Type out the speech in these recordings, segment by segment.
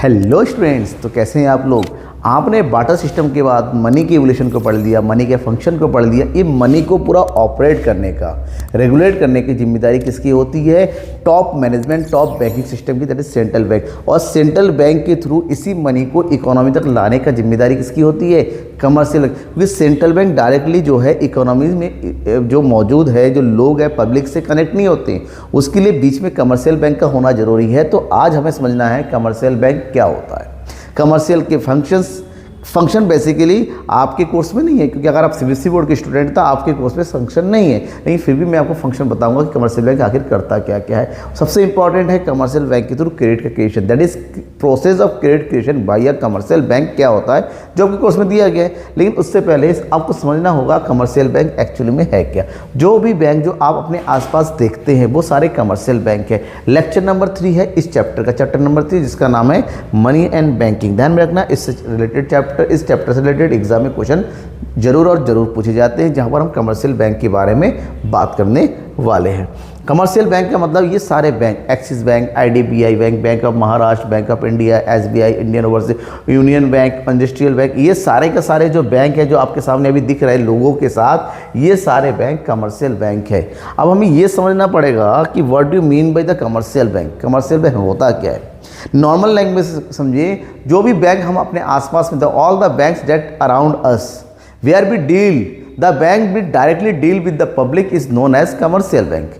Hello students, तो कैसे हैं आप लोग। आपने बाटर सिस्टम के बाद मनी के इवोल्यूशन को पढ़ लिया, मनी के फंक्शन को पढ़ लिया। ये मनी को पूरा ऑपरेट करने का, रेगुलेट करने की जिम्मेदारी किसकी होती है? Top management, top banking system की, दैट इज सेंट्रल बैंक। और सेंट्रल बैंक के थ्रू इसी मनी को इकोनॉमी तक लाने का जिम्मेदारी किसकी होती है? कमर्शियल। क्योंकि सेंट्रल बैंक डायरेक्टली जो है इकोनॉमी में जो मौजूद है, जो लोग हैं पब्लिक से कनेक्ट नहीं होते, उसके लिए बीच में कमर्शियल बैंक का होना जरूरी है। तो आज हमें समझना है कमर्शियल बैंक क्या होता है, कमर्शियल के फंक्शन बेसिकली आपके कोर्स में नहीं है, क्योंकि अगर आप सीबीएसई बोर्ड के स्टूडेंट था आपके कोर्स में फंक्शन नहीं है, लेकिन फिर भी मैं आपको फंक्शन बताऊंगा कि कमर्शियल बैंक आखिर करता क्या क्या है। सबसे इंपॉर्टेंट है कमर्शियल बैंक के थ्रू क्रेडिट का creation, that is process of credit creation bye a commercial bank क्या होता है, जो आपके कोर्स में दिया गया है। लेकिन उससे पहले आपको समझना होगा कमर्शियल बैंक एक्चुअली में है क्या। जो भी बैंक जो आप अपने आसपास देखते हैं वो सारे कमर्शियल बैंक है। लेक्चर नंबर 3 है इस चैप्टर का, चैप्टर नंबर 3, जिसका नाम है मनी एंड बैंकिंग। ध्यान में रखना, इससे रिलेटेड इस चैप्टर से रिलेटेड एग्जाम में क्वेश्चन जरूर और जरूर पूछे जाते हैं, जहां पर हम कमर्शियल बैंक के बारे में बात करने वाले हैं। कमर्शियल बैंक का मतलब ये सारे bank, axis bank, IDBI bank, bank of Maharashtra, bank of India, SBI, Indian overseas union bank, industrial bank, ये सारे के सारे जो बैंक है जो आपके सामने अभी दिख रहे हैं लोगों के साथ, ये सारे बैंक कमर्शियल बैंक है। अब हमें ये समझना पड़ेगा कि what do you mean by the commercial bank. Commercial bank होता क्या है? नॉर्मल लैंग्वेज समझिए, जो भी बैंक हम अपने आसपास में, all the banks that around us where we deal, the bank we directly deal with the public is known as commercial bank.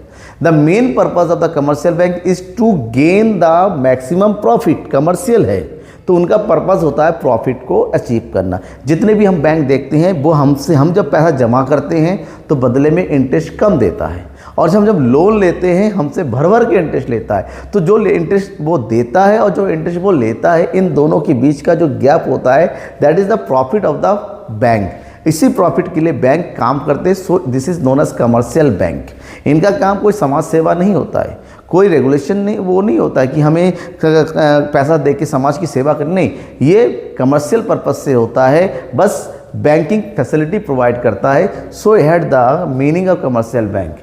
The main purpose of the commercial bank is to gain the maximum profit. Commercial है तो उनका purpose होता है profit को achieve करना। जितने भी हम बैंक देखते हैं वो हम जब पैसा जमा करते हैं तो बदले में इंटरेस्ट कम देता है, और जब लोन लेते हैं हमसे भर के इंटरेस्ट लेता है। तो जो इंटरेस्ट वो देता है और जो इंटरेस्ट वो लेता है, इन दोनों के बीच का जो गैप होता है that is the profit of the bank. इसी प्रॉफिट के लिए बैंक काम करते हैं। So this is known as commercial bank. इनका काम कोई समाज सेवा नहीं होता है, कोई रेगुलेशन नहीं, वो नहीं होता है कि हमें पैसा दे के समाज की सेवा करनी, नहीं, ये कमर्शियल पर्पज से होता है, बस बैंकिंग फैसिलिटी प्रोवाइड करता है। So had the meaning of commercial bank.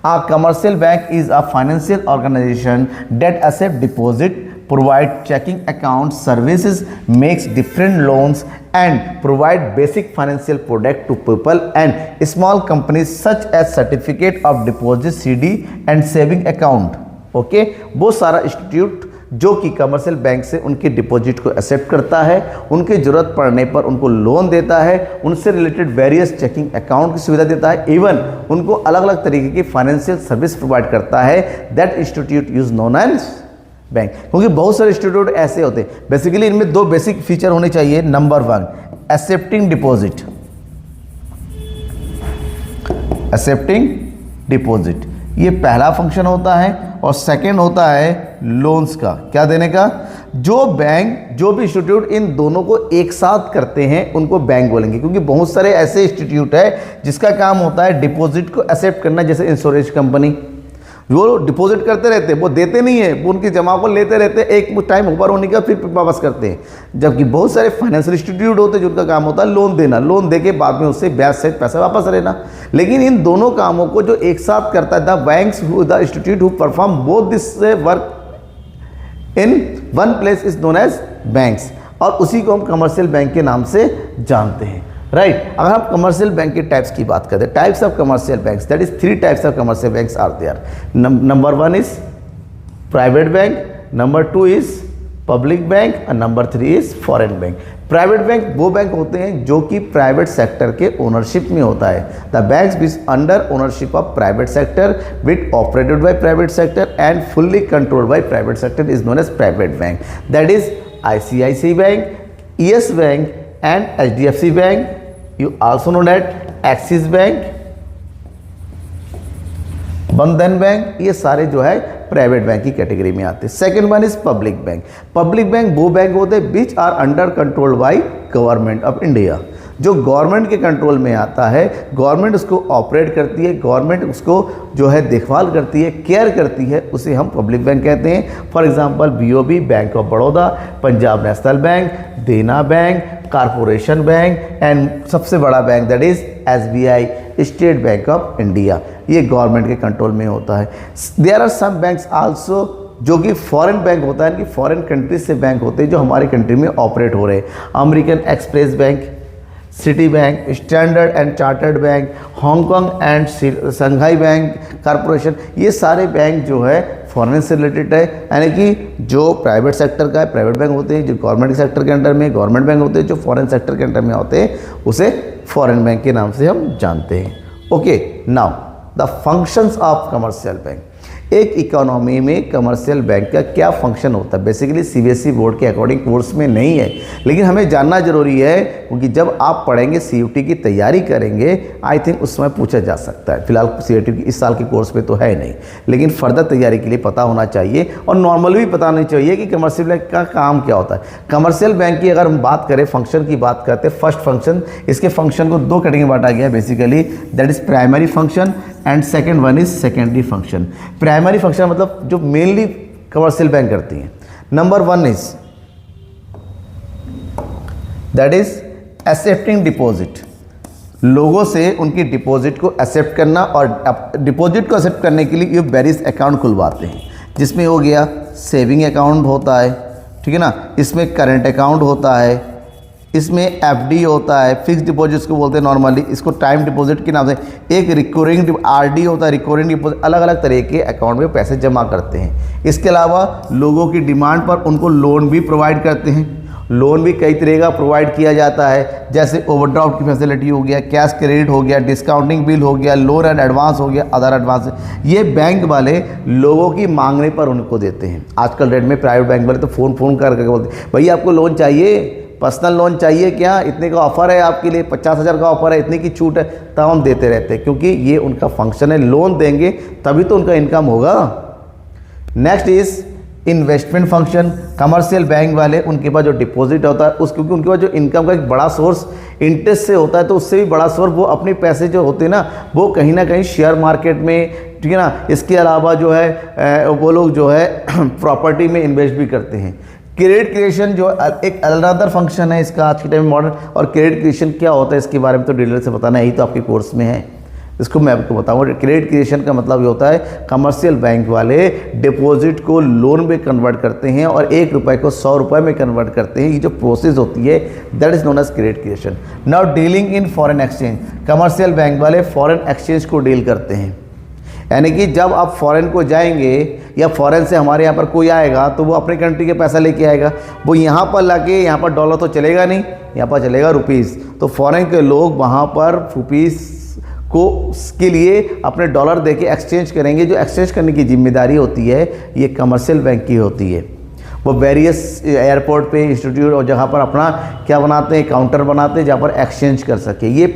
A commercial bank is a financial organization that accept deposit, provide checking account services, makes different loans and provide basic financial product to people and small companies such as certificate of deposit, CD and saving account. Okay, वो सारा institute जो कि commercial bank से उनके deposit को accept करता है, उनकी ज़रूरत पड़ने पर उनको लोन देता है, उनसे रिलेटेड वेरियस चेकिंग अकाउंट की सुविधा देता है, इवन उनको अलग अलग तरीके की फाइनेंशियल सर्विस प्रोवाइड करता है। That institute use known as bank. क्योंकि बहुत सारे इंस्टीट्यूट ऐसे होते हैं, बेसिकली इनमें 2 बेसिक फीचर होने चाहिए। Number 1, accepting deposit, accepting deposit, ये पहला फंक्शन होता है। और सेकेंड होता है लोन्स का, क्या देने का। जो बैंक, जो भी इंस्टीट्यूट इन दोनों को एक साथ करते हैं उनको बैंक बोलेंगे, क्योंकि बहुत सारे ऐसे इंस्टीट्यूट है जिसका काम होता है डिपॉजिट को एक्सेप्ट करना। जैसे इंश्योरेंस कंपनी, वो डिपॉजिट करते रहते हैं, वो देते नहीं है, वो उनकी जमा को लेते रहते हैं, एक टाइम ऊपर होने का फिर वापस करते हैं। जबकि बहुत सारे फाइनेंशियल इंस्टीट्यूट होते हैं जिनका काम होता है लोन देना, लोन देके बाद में उससे ब्याज सहित पैसा वापस लेना। लेकिन इन दोनों कामों को जो एक साथ करता है, the banks the institute who perform both this work in one place is known as banks, और उसी को हम कमर्शियल बैंक के नाम से जानते हैं। राइट। अगर हम कमर्शियल बैंक के टाइप्स की बात करते हैं, types of commercial banks, that is 3 types of commercial banks are there. Number 1 is private bank, number 2 is public bank और number 3 is foreign bank. Private bank वो बैंक होते हैं जो कि प्राइवेट सेक्टर के ओनरशिप में होता है। The banks which under ownership of private sector which operated by private sector and fully controlled by private sector is known as private bank. That is ICICI bank, YES bank and HDFC bank, you also know that Axis bank, Bandhan bank, ये सारे जो है private bank की category में आते हैं। Second one is public bank. Public bank वो bank होते हैं which are under control by government of India, जो गवर्नमेंट के कंट्रोल में आता है, गवर्नमेंट उसको ऑपरेट करती है, गवर्नमेंट उसको जो है देखभाल करती है, केयर करती है, उसे हम पब्लिक बैंक कहते हैं। For example BOB, bank of Baroda, Punjab national bank, Dena bank, corporation bank and सबसे बड़ा bank that is SBI, state bank of India. ये गवर्नमेंट के कंट्रोल में होता है। There are some banks also जो कि फॉरेन बैंक होता है, कि फॉरेन कंट्रीज से बैंक होते हैं जो हमारे कंट्री में ऑपरेट हो रहे हैं। American express bank, city bank, standard and chartered bank, Hong Kong and Shanghai bank corporation, ये सारे बैंक जो है फॉरेन से रिलेटेड है। यानी कि जो प्राइवेट सेक्टर का है प्राइवेट बैंक होते हैं, जो गवर्नमेंट सेक्टर के अंडर में गवर्नमेंट बैंक होते हैं, जो फॉरेन सेक्टर के अंडर में होते हैं उसे फॉरेन बैंक के नाम से हम जानते हैं। Okay, now the functions of commercial bank. एक इकोनॉमी में कमर्शियल बैंक का क्या फंक्शन होता है, बेसिकली सीबीएसई बोर्ड के अकॉर्डिंग कोर्स में नहीं है, लेकिन हमें जानना जरूरी है, क्योंकि जब आप पढ़ेंगे सीयूटी की तैयारी करेंगे आई थिंक उस समय पूछा जा सकता है। फिलहाल सीयूटी की इस साल के कोर्स में तो है नहीं, लेकिन फर्दर तैयारी के लिए पता होना चाहिए और नॉर्मल भी पता होना चाहिए कि कमर्शियल बैंक का काम क्या होता है। कमर्शियल बैंक की अगर हम बात करें, फंक्शन की बात करते हैं, फर्स्ट फंक्शन, इसके फंक्शन को दो कैटेगरी में बांटा गया है basically, that is primary function and second one is secondary function. Primary function मतलब जो मेनली कमर्शियल बैंक करती हैं। Number one is that is accepting deposit, लोगों से उनकी डिपॉजिट को एक्सेप्ट करना, और डिपॉजिट को एक्सेप्ट करने के लिए ये वेरियस अकाउंट खुलवाते हैं, जिसमें हो गया सेविंग अकाउंट होता है, ठीक है ना, इसमें करंट अकाउंट होता है, इसमें एफडी होता है, फिक्स डिपॉजिट्स को बोलते हैं नॉर्मली, इसको टाइम डिपॉजिट के नाम से, एक रिकरिंग आरडी होता है, रिकरिंग डिपॉजिट, अलग अलग तरह के अकाउंट में पैसे जमा करते हैं। इसके अलावा लोगों की डिमांड पर उनको लोन भी प्रोवाइड करते हैं। लोन भी कई तरह का प्रोवाइड किया जाता है, जैसे ओवरड्राफ्ट की फैसिलिटी हो गया, कैश क्रेडिट हो गया, डिस्काउंटिंग बिल हो गया, लोन एंड एडवांस हो गया, अदर एडवांस। ये बैंक वाले लोगों की मांगने पर उनको देते हैं। आजकल डेट में प्राइवेट बैंक वाले तो फ़ोन करके बोलते हैं, भैया आपको लोन चाहिए, पर्सनल लोन चाहिए क्या, इतने का ऑफर है आपके लिए, 50,000 का ऑफर है, इतने की छूट है, तब हम देते रहते हैं, क्योंकि ये उनका फंक्शन है। लोन देंगे तभी तो उनका इनकम होगा। Next is investment function. Commercial bank वाले, उनके पास जो डिपॉजिट होता है उस, क्योंकि उनके पास जो इनकम का एक बड़ा सोर्स इंटरेस्ट से होता है, तो उससे भी बड़ा सोर्स वो अपने पैसे जो होते हैं ना, वो कहीं ना कहीं शेयर मार्केट में, ठीक है ना, इसके अलावा जो है वो लोग जो है प्रॉपर्टी में इन्वेस्ट भी करते हैं। क्रेडिट क्रिएशन जो एक अनदर फंक्शन है इसका आज के टाइम में मॉडर्न, और क्रेडिट क्रिएशन क्या होता है इसके बारे में तो डिटेल से बताना, यही तो आपके कोर्स में है, इसको मैं आपको बताऊंगा। क्रेडिट क्रिएशन का मतलब ये होता है कमर्शियल बैंक वाले डिपॉजिट को लोन में कन्वर्ट करते हैं और 1 रुपये को 100 रुपये में कन्वर्ट करते हैं। ये जो प्रोसेस होती है that is known as credit creation. Now dealing in foreign exchange, commercial bank वाले फॉरेन एक्सचेंज को डील करते हैं, यानी कि जब आप फॉरेन को जाएंगे या फॉरेन से हमारे यहाँ पर कोई आएगा तो वो अपने कंट्री के पैसा लेके आएगा, वो यहाँ पर लाके, यहाँ पर डॉलर तो चलेगा नहीं, यहाँ पर चलेगा रुपीज़, तो फॉरेन के लोग वहाँ पर रुपीज़ को के लिए अपने डॉलर देके एक्सचेंज करेंगे। जो एक्सचेंज करने की जिम्मेदारी होती है ये कमर्शियल बैंक की होती है। वो वेरियस एयरपोर्ट पे, इंस्टीट्यूट और जगह पर अपना क्या बनाते हैं, काउंटर बनाते हैं जहाँ पर एक्सचेंज कर सके। ये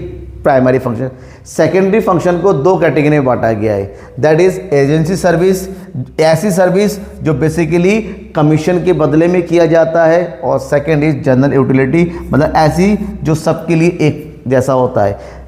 प्राइमरी फंक्शन। सेकेंडरी फंक्शन को 2 कैटेगरी में बांटा गया है, दैट इज एजेंसी सर्विस, ऐसी सर्विस जो बेसिकली कमीशन के बदले में किया जाता है, और सेकेंड इज जनरल यूटिलिटी, मतलब ऐसी जो सबके लिए एक जैसा होता है।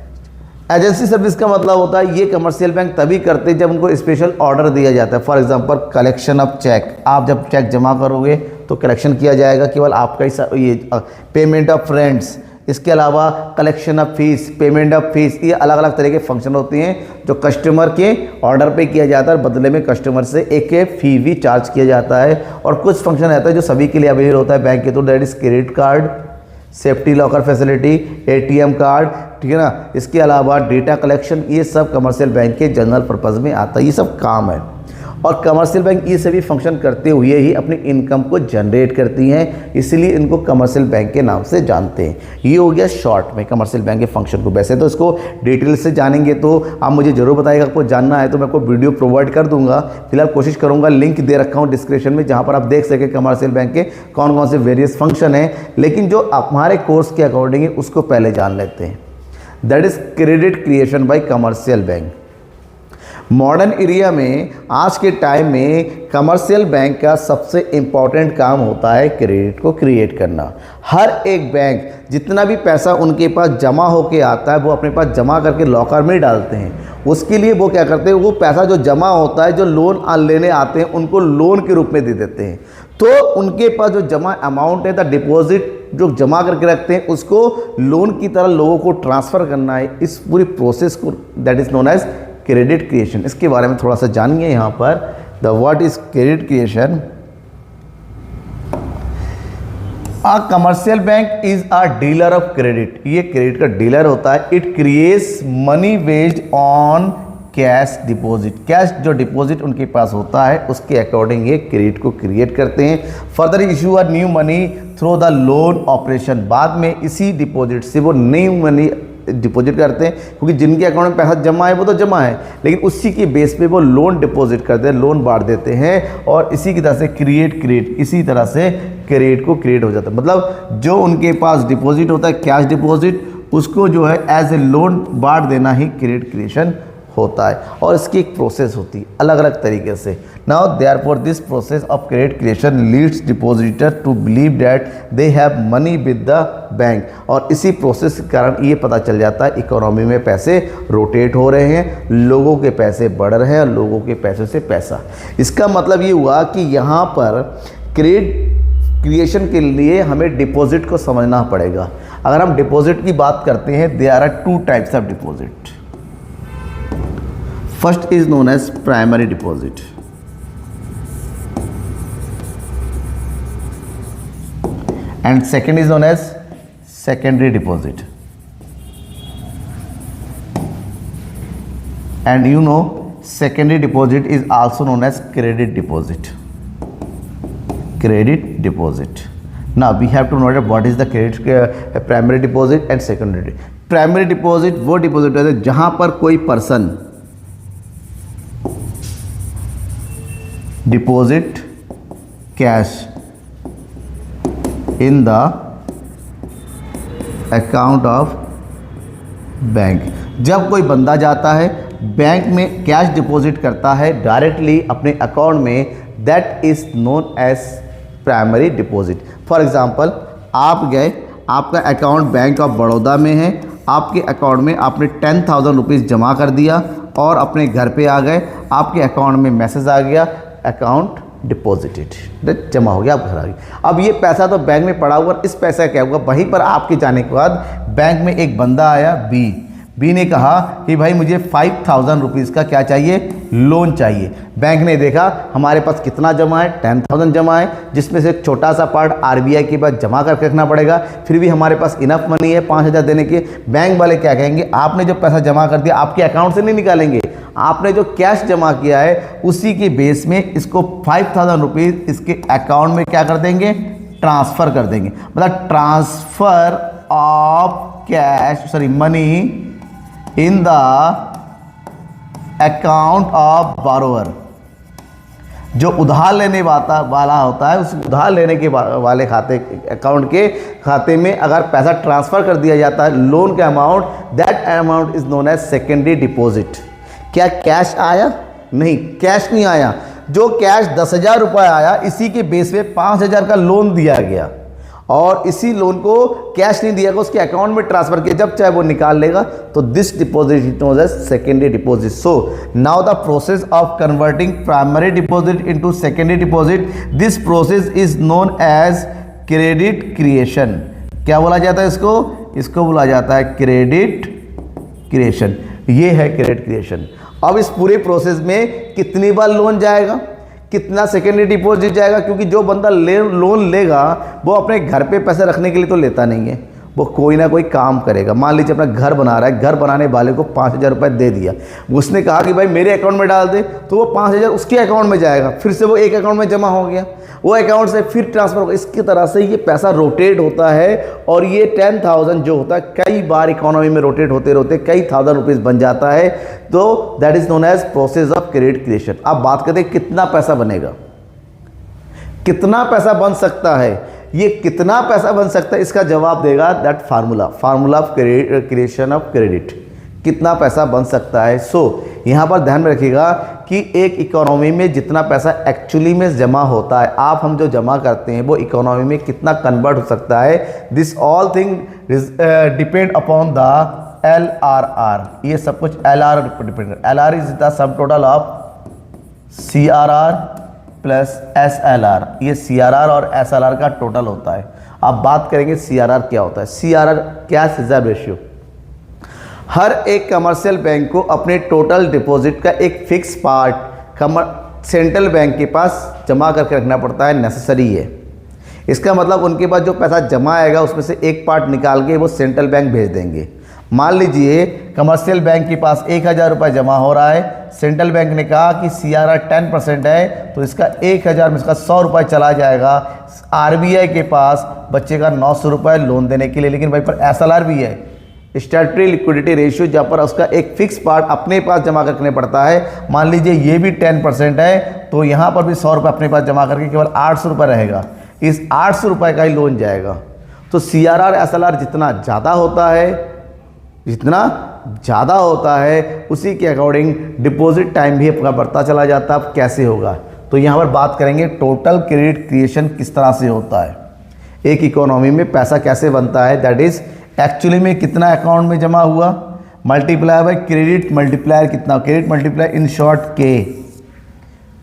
एजेंसी सर्विस का मतलब होता है ये कमर्शियल बैंक तभी करते हैं जब उनको स्पेशल ऑर्डर दिया जाता है। For example collection of cheque, आप जब चेक जमा करोगे तो कलेक्शन किया जाएगा केवल आपका ही, ये पेमेंट ऑफ रेंट्स, इसके अलावा collection of fees, payment of fees, ये अलग अलग तरह के फंक्शन होते हैं जो कस्टमर के ऑर्डर पे किया जाता है, बदले में कस्टमर से एक फी भी चार्ज किया जाता है। और कुछ फंक्शन रहता है जो सभी के लिए अवेलेबल होता है बैंक के, तो that is credit card, safety locker facility, ATM card, ठीक है ना, इसके अलावा डेटा कलेक्शन, ये सब कमर्शियल बैंक के जनरल पर्पज़ में आता है, ये सब काम है। और कमर्शियल बैंक ये सभी फंक्शन करते हुए ही अपनी इनकम को जनरेट करती हैं, इसलिए इनको कमर्शियल बैंक के नाम से जानते हैं। ये हो गया शॉर्ट में कमर्शियल बैंक के फंक्शन को। वैसे तो इसको डिटेल से जानेंगे तो आप मुझे ज़रूर बताइएगा, आपको जानना है तो मैं आपको वीडियो प्रोवाइड कर दूंगा। फिलहाल कोशिश करूंगा, लिंक दे रखा हूँ डिस्क्रिप्शन में, जहाँ पर आप देख सकें कमर्शियल बैंक के कौन कौन से वेरियस फंक्शन हैं। लेकिन जो हमारे कोर्स के अकॉर्डिंग है उसको पहले जान लेते हैं, that is credit creation bye commercial bank. Modern area में आज के टाइम में कमर्शियल बैंक का सबसे इम्पॉर्टेंट काम होता है क्रेडिट को क्रिएट करना। हर एक बैंक जितना भी पैसा उनके पास जमा होके आता है वो अपने पास जमा करके लॉकर में डालते हैं। उसके लिए वो क्या करते हैं, वो पैसा जो जमा होता है, जो लोन लेने आते हैं उनको लोन के रूप में दे देते हैं। तो उनके पास जो जमा अमाउंट है, द डिपॉजिट जो जमा करके रखते हैं, उसको लोन की तरह लोगों को ट्रांसफ़र करना है। इस पूरी प्रोसेस को that is known as credit creation. इसके बारे में थोड़ा सा जानिए यहाँ पर the what is credit creation? A commercial bank is a dealer of credit, ये क्रेडिट का डीलर होता है। It creates money based on cash deposit, cash जो डिपॉजिट उनके पास होता है उसके अकॉर्डिंग ये क्रेडिट को क्रिएट करते हैं। Further issue a new money through the loan operation, बाद में इसी डिपॉजिट से वो न्यू मनी डिपॉजिट करते हैं, क्योंकि जिनके अकाउंट में पैसा जमा है वो तो जमा है, लेकिन उसी के बेस पे वो लोन डिपॉजिट करते हैं, लोन बांट देते हैं और इसी की तरह से क्रिएट इसी तरह से क्रेडिट को क्रिएट हो जाता है। मतलब जो उनके पास डिपॉजिट होता है कैश डिपॉजिट, उसको जो है एज ए लोन बांट देना ही क्रेडिट क्रिएशन होता है। और इसकी एक प्रोसेस होती है अलग अलग तरीके से। Now therefore this process of credit creation leads depositor to believe that they have money with the bank, और इसी प्रोसेस के कारण ये पता चल जाता है इकोनॉमी में पैसे रोटेट हो रहे हैं, लोगों के पैसे बढ़ रहे हैं और लोगों के पैसों से पैसा। इसका मतलब ये हुआ कि यहाँ पर क्रेडिट क्रिएशन के लिए हमें डिपॉजिट को समझना पड़ेगा। अगर हम डिपॉजिट की बात करते हैं, there are two types of deposit. First is known as primary deposit and second is known as secondary deposit. And you know secondary deposit is also known as credit deposit. Credit deposit. Now we have to know that what is the credit primary deposit and secondary. Primary deposit वो deposit है जहां पर कोई person deposit cash in the account of bank. जब कोई बंदा जाता है बैंक में कैश डिपॉजिट करता है डायरेक्टली अपने अकाउंट में, that is known as primary deposit. For example आप गए, आपका अकाउंट बैंक ऑफ बड़ौदा में है, आपके अकाउंट में आपने 10,000 रुपीज़ जमा कर दिया और अपने घर पे आ गए, आपके अकाउंट में मैसेज आ गया अकाउंट डिपॉजिटेड, जमा हो गया, आप घर आ गए। अब ये पैसा तो बैंक में पड़ा हुआ, इस पैसा क्या हुआ, वहीं पर आपके जाने के बाद बैंक में एक बंदा आया बी ने कहा कि भाई मुझे 5,000 रुपीज़ का क्या चाहिए, लोन चाहिए। बैंक ने देखा हमारे पास कितना जमा है, 10,000 जमा है, जिसमें से एक छोटा सा पार्ट आरबीआई के पास जमा करके रखना पड़ेगा, फिर भी हमारे पास इनफ मनी है 5,000 देने के। बैंक वाले क्या कहेंगे, आपने जो पैसा जमा कर दिया आपके अकाउंट से नहीं निकालेंगे, आपने जो कैश जमा किया है उसी के बेस में इसको 5,000 रुपीज़ इसके अकाउंट में क्या कर देंगे, ट्रांसफ़र कर देंगे। मतलब transfer of cash money in the account of borrower. जो उधार लेने वाला होता है, उस उधार लेने के वाले खाते अकाउंट के खाते में अगर पैसा ट्रांसफ़र कर दिया जाता है लोन का amount, that amount is known as secondary deposit. क्या कैश आया? नहीं, कैश नहीं आया। जो कैश 10,000 रुपये आया, इसी के बेस पे 5,000 का लोन दिया गया और इसी लोन को कैश नहीं दिया गया, उसके अकाउंट में ट्रांसफर किया, जब चाहे वो निकाल लेगा, तो this deposit is known as secondary deposit. So now the process of converting primary deposit into secondary deposit, this process is known as credit creation. क्या बोला जाता है इसको? इसको बोला जाता है क्रेडिट क्रिएशन। ये है क्रेडिट क्रिएशन। अब इस पूरे प्रोसेस में कितनी बार लोन जाएगा, कितना सेकेंडरी डिपॉजिट जाएगा, क्योंकि जो बंदा लोन लेगा वो अपने घर पे पैसे रखने के लिए तो लेता नहीं है, वो कोई ना कोई काम करेगा। मान लीजिए अपना घर बना रहा है, घर बनाने वाले को 5,000 रुपये दे दिया, उसने कहा कि भाई मेरे अकाउंट में डाल दे, तो वो 5,000 उसके अकाउंट में जाएगा, फिर से वो एक अकाउंट में जमा हो गया, वो अकाउंट से फिर ट्रांसफ़र होगा। इसकी तरह से ये पैसा रोटेट होता है और ये 10,000 जो होता है कई बार इकोनॉमी में रोटेट होते होते कई 1,000 रुपीज़ बन जाता है। तो that is known as process of credit creation. अब बात करते हैं कितना पैसा बनेगा, कितना पैसा बन सकता है। ये कितना पैसा बन सकता है इसका जवाब देगा that formula of creation of credit. कितना पैसा बन सकता है। सो यहाँ पर ध्यान में रखिएगा कि एक इकोनॉमी में जितना पैसा एक्चुअली में जमा होता है, हम जो जमा करते हैं वो इकोनॉमी में कितना कन्वर्ट हो सकता है, this all thing depend upon the LRR। ये सब कुछ LR पर डिपेंड करता है। LR is the sub total of CRR plus SLR। ये CRR और SLR का टोटल होता है। अब बात करेंगे CRR क्या होता है। CRR cash reserve ratio. हर एक कमर्शियल बैंक को अपने टोटल डिपॉजिट का एक फिक्स पार्ट सेंट्रल बैंक के पास जमा करके रखना पड़ता है, नेसेसरी है। इसका मतलब उनके पास जो पैसा जमा आएगा उसमें से एक पार्ट निकाल के वो सेंट्रल बैंक भेज देंगे। मान लीजिए कमर्शियल बैंक के पास 1000 रुपये जमा हो रहा है, सेंट्रल बैंक ने कहा कि CRR 10% है, तो इसका 1000 में इसका 100 रुपये चला जाएगा RBI के पास बच्चे का 900 रुपये लोन देने के लिए। लेकिन भाई पर SLR भी है, स्टैट्यूटरी लिक्विडिटी रेशियो, जहाँ पर उसका एक फिक्स पार्ट अपने पास जमा करने पड़ता है। मान लीजिए ये भी 10% है, तो यहाँ पर भी 100 रुपये अपने पास जमा करके केवल 800 रुपये रहेगा, इस 800 रुपये का ही लोन जाएगा। तो CRR SLR जितना ज़्यादा होता है उसी के अकॉर्डिंग डिपॉजिट टाइम भी आपका बढ़ता चला जाता है। अब कैसे होगा, तो यहाँ पर बात करेंगे टोटल क्रेडिट क्रिएशन किस तरह से होता है, एक इकोनॉमी में पैसा कैसे बनता है, दैट इज़ एक्चुअली में कितना अकाउंट में जमा हुआ मल्टीप्लाई बाय क्रेडिट मल्टीप्लायर कितना, क्रेडिट मल्टीप्लायर इन शॉर्ट के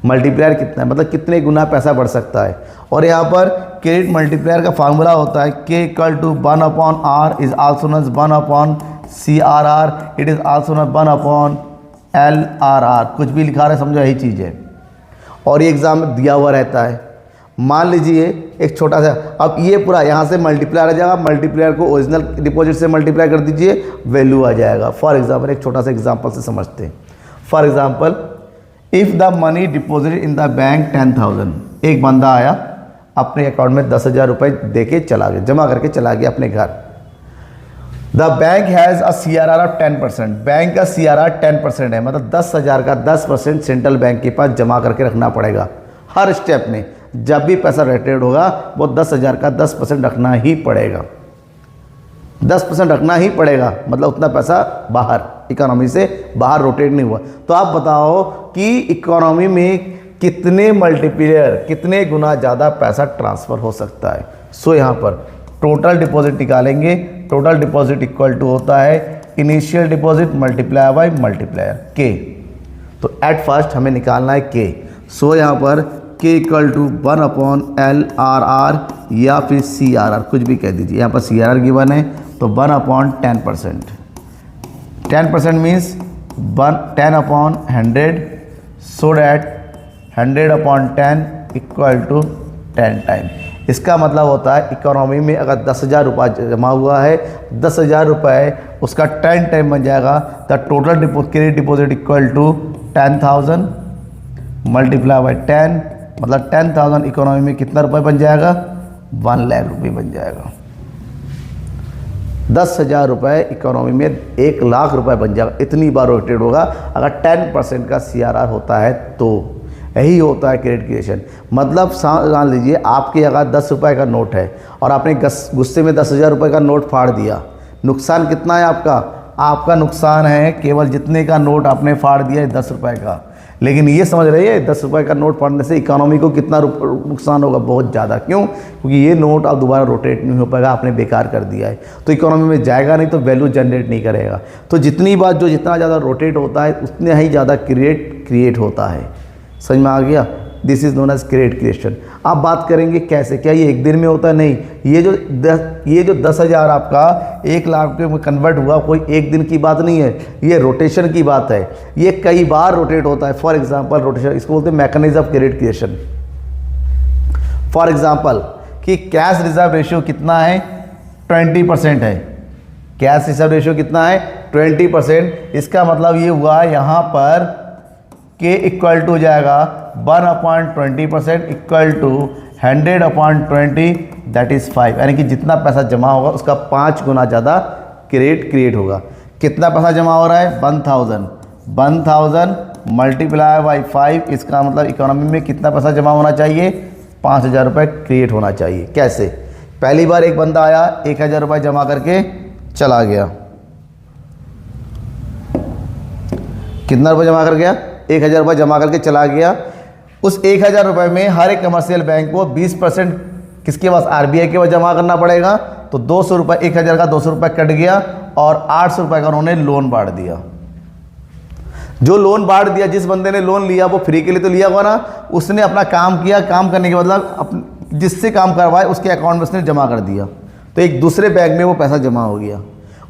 मल्टीप्लायर कितना है, मतलब कितने गुना पैसा बढ़ सकता है। और यहाँ पर क्रेडिट मल्टीप्लायर का फार्मूला होता है K = 1/R is also known as 1/CRR, it is also known 1/LRR। कुछ भी लिखा रहे समझो यही चीज़ है, और ये एग्जाम में दिया हुआ रहता है। मान लीजिए एक छोटा सा, अब ये पूरा यहाँ से मल्टीप्लायर आ जाएगा, मल्टीप्लायर को ओरिजिनल डिपॉजिट से मल्टीप्लाई कर दीजिए, वैल्यू आ जाएगा। फॉर एग्जाम्पल एक छोटा सा एग्जाम्पल से समझते हैं। For example if the money deposit in the bank 10,000, एक बंदा आया अपने अकाउंट में 10,000 रुपये दे के चला गया, जमा करके चला गया अपने घर। The bank has a CRR of 10%, bank का CRR 10% है, मतलब 10,000 का 10% सेंट्रल बैंक के पास जमा करके रखना पड़ेगा। हर स्टेप में जब भी पैसा रोटेट होगा वो 10,000 का 10% रखना ही पड़ेगा, 10% रखना ही पड़ेगा, मतलब उतना पैसा बाहर इकोनॉमी से बाहर रोटेट नहीं हुआ। तो आप बताओ कि इकोनॉमी में कितने मल्टीप्लायर, कितने गुना ज़्यादा पैसा ट्रांसफ़र हो सकता है। सो यहाँ पर टोटल डिपॉजिट निकालेंगे, टोटल डिपॉजिट इक्वल टू होता है initial deposit multiply by multiplier K। तो एट फर्स्ट हमें निकालना है K। सो यहाँ पर K = 1/LRR या फिर CRR, कुछ भी कह दीजिए। यहाँ पर CRR गिवन है तो 1/10%, 10% मीन्स 10/100, सो डैट 100/10 = 10 टाइम। इसका मतलब होता है इकोनॉमी में अगर 10,000 रुपये जमा हुआ है, 10,000 रुपये उसका 10 टाइम बन जाएगा। The total credit deposit equal to 10,000 multiply by 10, मतलब 10,000 इकोनॉमी में कितना रुपये बन जाएगा, 1 लाख रुपये बन जाएगा। 10,000 रुपये इकोनॉमी में 1 लाख रुपये बन जाएगा, इतनी बार रोटेट होगा अगर 10% का CRR होता है तो। यही होता है क्रेडिट क्रिएशन। मतलब जान लीजिए आपके अगर 10 रुपये का नोट है और आपने गुस्से में 10,000 रुपये का नोट फाड़ दिया, नुकसान कितना है आपका? आपका नुकसान है केवल जितने का नोट आपने फाड़ दिया है 10 रुपये का। लेकिन ये समझ रही है 10 रुपये का नोट फाड़ने से इकोनॉमी को कितना नुकसान होगा, बहुत ज़्यादा। क्यों? क्योंकि ये नोट अब दोबारा रोटेट नहीं हो पाएगा, आपने बेकार कर दिया है, तो इकोनॉमी में जाएगा नहीं, तो वैल्यू जनरेट नहीं करेगा। तो जितनी बार जितना ज़्यादा रोटेट होता है उतने ही ज़्यादा क्रिएट होता है। समझ में आ गया? This is known as credit creation. आप बात करेंगे कैसे, क्या ये एक दिन में होता है? नहीं, ये जो 10,000 आपका 1 लाख में कन्वर्ट हुआ कोई एक दिन की बात नहीं है, ये रोटेशन की बात है, ये कई बार रोटेट होता है। फॉर एग्जांपल रोटेशन, इसको बोलते हैं mechanism of credit creation. For example कि कैश रिजर्व रेशियो कितना है, 20% है। कैश रिजर्व रेशियो कितना है, 20%। इसका मतलब ये हुआ यहाँ पर K इक्वल टू जाएगा 1/20% इक्वल टू 100/20, दैट इज़ 5। यानी कि जितना पैसा जमा होगा उसका 5 गुना ज़्यादा क्रिएट होगा। कितना पैसा जमा हो रहा है? 1,000 मल्टीप्लाई बाई 5, इसका मतलब इकोनॉमी में कितना पैसा जमा होना चाहिए? 5,000 रुपये क्रिएट होना चाहिए। कैसे? पहली बार एक बंदा आया 1,000 रुपये जमा करके चला गया। कितना रुपये जमा कर गया? 1,000 रुपये जमा करके चला गया। उस 1,000 रुपये में हर एक कमर्शियल बैंक को 20% किसके पास? RBI के पास जमा करना पड़ेगा। तो 200 रुपये, 1,000 का 200 रुपये कट गया और 800 रुपये का उन्होंने लोन बांट दिया। जो लोन बांट दिया, जिस बंदे ने लोन लिया वो फ्री के लिए तो लिया हुआ ना, उसने अपना काम किया, काम करने के मतलब जिससे काम करवाए उसके अकाउंट में उसने जमा कर दिया। तो एक दूसरे बैंक में वो पैसा जमा हो गया।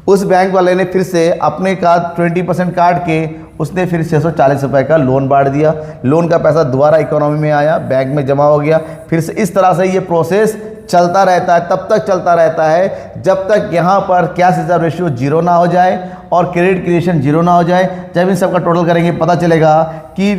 उस बैंक वाले ने फिर से अपने का 20% काट के उसने फिर 640 रुपये का लोन बांट दिया, लोन का पैसा दोबारा इकोनॉमी में आया, बैंक में जमा हो गया, फिर से इस तरह से ये प्रोसेस चलता रहता है, तब तक चलता रहता है जब तक यहाँ पर कैश रिजर्व रेशियो 0 ना हो जाए और क्रेडिट क्रिएशन 0 ना हो जाए। जब इन सबका टोटल करेंगे पता चलेगा कि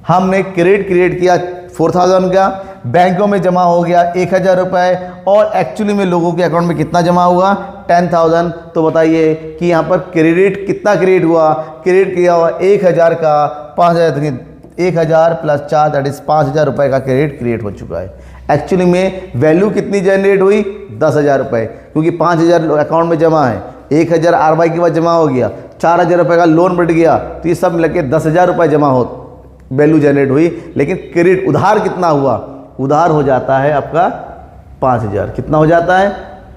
हमने क्रेडिट क्रिएट किया 4000 का, बैंकों में जमा हो गया 1000 रुपये और एक्चुअली में लोगों के अकाउंट में कितना जमा हुआ 10,000। तो बताइए कि यहाँ पर क्रेडिट कितना क्रिएट हुआ, क्रेडिट किया हुआ 1000 का 5000, 1000 प्लस 4 दैट इज 5000 रुपये का क्रेडिट क्रिएट हो चुका है। एक्चुअली में वैल्यू कितनी जनरेट हुई 10,000 रुपये, क्योंकि 5000 अकाउंट में जमा है, 1000 RBI के बाद जमा हो गया, 4000 रुपये का लोन बढ़ गया, तो ये सब मिलकर 10,000 रुपये जमा हो वैल्यू जनरेट हुई। लेकिन क्रेडिट उधार कितना हुआ, उधार हो जाता है आपका 5000। कितना हो जाता है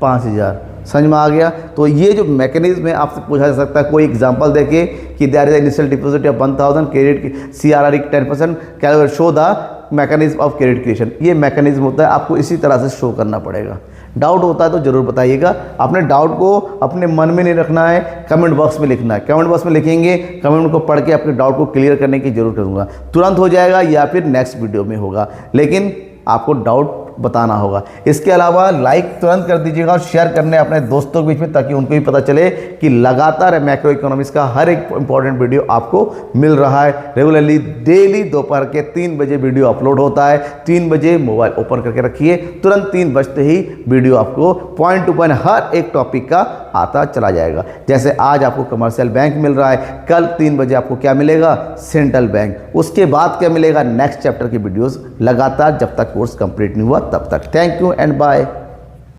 5000। समझ में आ गया। तो ये जो मैकेनिज्म है आपसे पूछा जा सकता है, कोई एग्जांपल देके कि there is initial deposit of 1000 credit CRR 10% calculate show the mechanism of credit creation. ये मैकेनिज्म होता है, आपको इसी तरह से शो करना पड़ेगा। डाउट होता है तो ज़रूर बताइएगा। अपने डाउट को अपने मन में नहीं रखना है, कमेंट बॉक्स में लिखना है। कमेंट बॉक्स में लिखेंगे, कमेंट को पढ़ के अपने डाउट को क्लियर करने की जरूर करूँगा। तुरंत हो जाएगा या फिर नेक्स्ट वीडियो में होगा, लेकिन आपको डाउट बताना होगा। इसके अलावा लाइक तुरंत कर दीजिएगा और शेयर करने अपने दोस्तों के बीच में, ताकि उनको भी पता चले कि लगातार मैक्रो इकोनॉमिक्स का हर एक इंपॉर्टेंट वीडियो आपको मिल रहा है। रेगुलरली डेली दोपहर के 3 बजे वीडियो अपलोड होता है। 3 बजे मोबाइल ओपन करके रखिए, तुरंत 3 बजते ही वीडियो आपको पॉइंट टू पॉइंट हर एक टॉपिक का आता चला जाएगा। जैसे आज आपको कमर्शियल बैंक मिल रहा है, कल 3 बजे आपको क्या मिलेगा सेंट्रल बैंक, उसके बाद क्या मिलेगा नेक्स्ट चैप्टर की वीडियोस लगातार जब तक कोर्स कंप्लीट नहीं हुआ तब तक। Thank you and bye.